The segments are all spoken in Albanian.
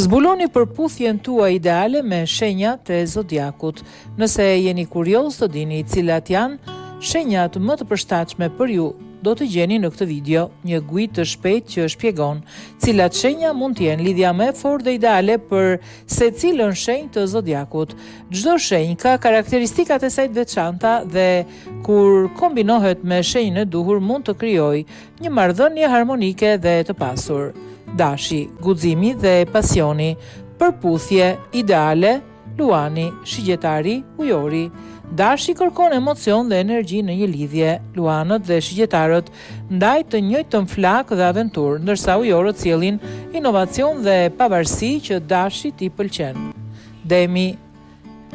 Zbuloni përputhjen tuaj ideale me shenjat e zodiakut. Nëse jeni kurioz të dini cilat janë shenjat më të përshtatshme për ju, do të gjeni në këtë video një guid të shpejtë që shpjegon cilat shenja mund të jenë lidhja më e fortë dhe ideale për secilën shenjë të zodiakut. Çdo shenjë ka karakteristikat e saj të veçanta dhe kur kombinohet me shenjën e duhur mund të krijojë një marrëdhënie harmonike dhe të pasur. Dashi, guximi dhe pasioni, përputhje ideale, luani, shigjetari, ujori. Dashi kërkon emocion dhe energji në një lidhje, luanët dhe shigjetarët ndaj të njëjtën flak dhe aventurë, ndërsa ujorët sjellin inovacion dhe pavarësi që dashi t'i pëlqen. Demi,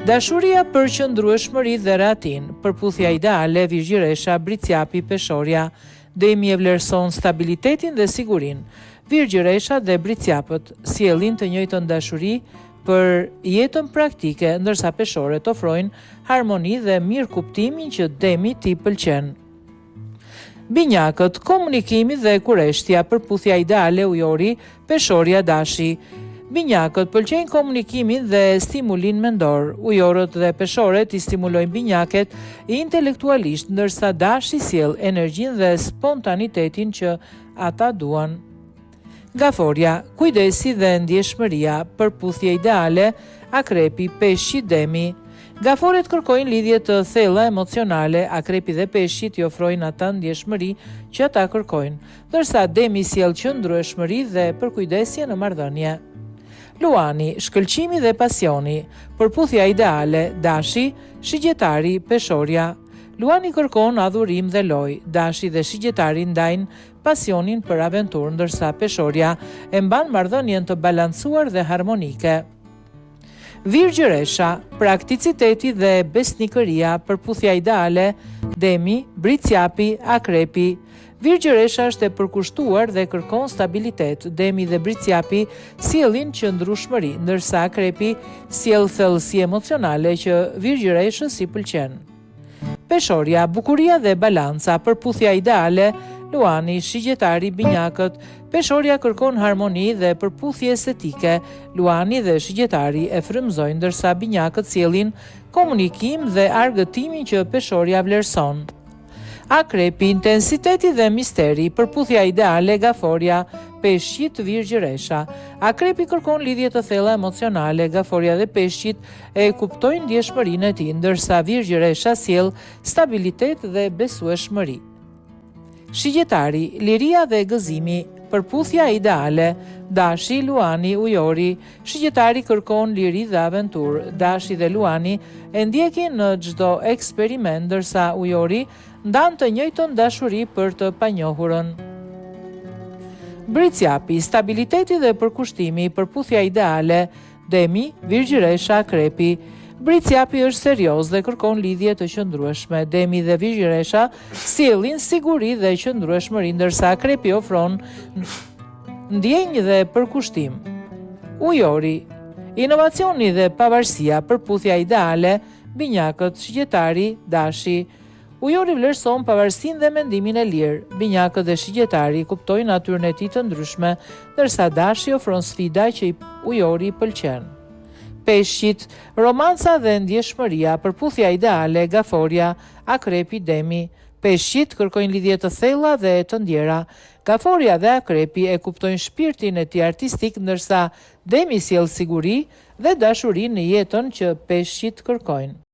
dashuria për qëndrueshmëri dhe rahatin, përputhja ideale, Virgjëresha, Bricjapi, Peshorja. Demi e vlerëson stabilitetin dhe sigurinë. Virgjëresha dhe Bricjapët sjellin të njëjtën dashuri për jetën praktike, ndërsa Peshorët ofrojnë harmoni dhe mirë kuptimin që Demi t'i pëlqen. Binjakët, komunikimi dhe kureshtja, përputhja ideale, Ujori, Peshorja, Dashi. Binjakët pëlqejnë komunikimin dhe stimulin mendor. Ujorët dhe Peshorët i stimulojnë binjaket intelektualisht, ndërsa Dashi sjell energjinë dhe spontanitetin që ata duan. Gaforja, kujdesi dhe ndjeshmëria, përputhje ideale, Akrepi, Peshqi, Demi. Gaforet kërkojnë lidhje të thella emocionale, Akrepi dhe Peshqit i ofrojnë ata ndjeshmëri që ata kërkojnë, ndërsa Demi sjell qëndrueshmëri dhe përkujdesje në marrëdhënie. Luani, shkëlqimi dhe pasioni, përputhja ideale, Dashi, shigjetari, Peshorja. Luani kërkon adhurim dhe lojë, Dashi dhe shigjetari ndajnë pasionin për aventurë, ndërsa Peshorja e mban marrëdhënien të balancuar dhe harmonike. Virgjëresha, prakticiteti dhe besnikëria, përputhja ideale, Demi, Bricjapi, Akrepi. Virgjëresha është e përkushtuar dhe kërkon stabilitet. Demi dhe Bricjapi sjellin qëndrueshmëri, ndërsa Akrepi sjell thellësi emocionale që Virgjëreshës i pëlqen. Peshorja, bukuria dhe balanca, përputhja ideale, Luani, shigjetari, binjakët. Peshorja kërkon harmoni dhe përputhje estetike. Luani dhe shigjetari e frymëzojnë, ndërsa binjakët sjellin komunikim dhe argëtimin që Peshorja vlerëson. Akrepi, intensiteti dhe misteri, përputhja ideale, Gaforja, Peshqit, Virgjëresha. Akrepi kërkon lidhje të thella emocionale, Gaforja dhe Peshqit e kuptojnë ndjeshmërinë e tij, ndërsa Virgjëresha sjell stabilitet dhe besueshmëri. Shigjetari, liria dhe gëzimi, përputhja ideale, Dashi, Luani, Ujori. Shigjetari kërkon liri dhe aventurë. Dashi dhe Luani e ndjekin në çdo eksperiment, ndërsa Ujori ndan të njëjtën dashuri për të panjohurën. Bricjapi, stabiliteti dhe përkushtimi, përputhja ideale, Demi, Virgjëresha, Akrepi. Bricjapi është serioz dhe kërkon lidhje të qëndrueshme. Demi dhe Virgjëresha sjellin siguri dhe qëndrueshmëri, ndërsa Akrepi ofron ndjenjë dhe përkushtim. Ujori, inovacioni dhe pavarësia, përputhja ideale, binjakët, shigjetari, Dashi. Ujori vlerëson pavarësinë dhe mendimin e lirë. Binjakët dhe shigjetari kuptojnë natyrën e tij të ndryshme, ndërsa Dashi ofron sfida që Ujori i pëlqen. Peshqit, romanca dhe ndjeshmëria, përputhja ideale, Gaforja, Akrepi, Demi. Peshqit kërkojnë lidhje të thella dhe të ndjera. Gaforja dhe Akrepi e kuptojnë shpirtin e tij artistik, ndërsa Demi sjell siguri dhe dashuri në jetën që Peshqit kërkojnë.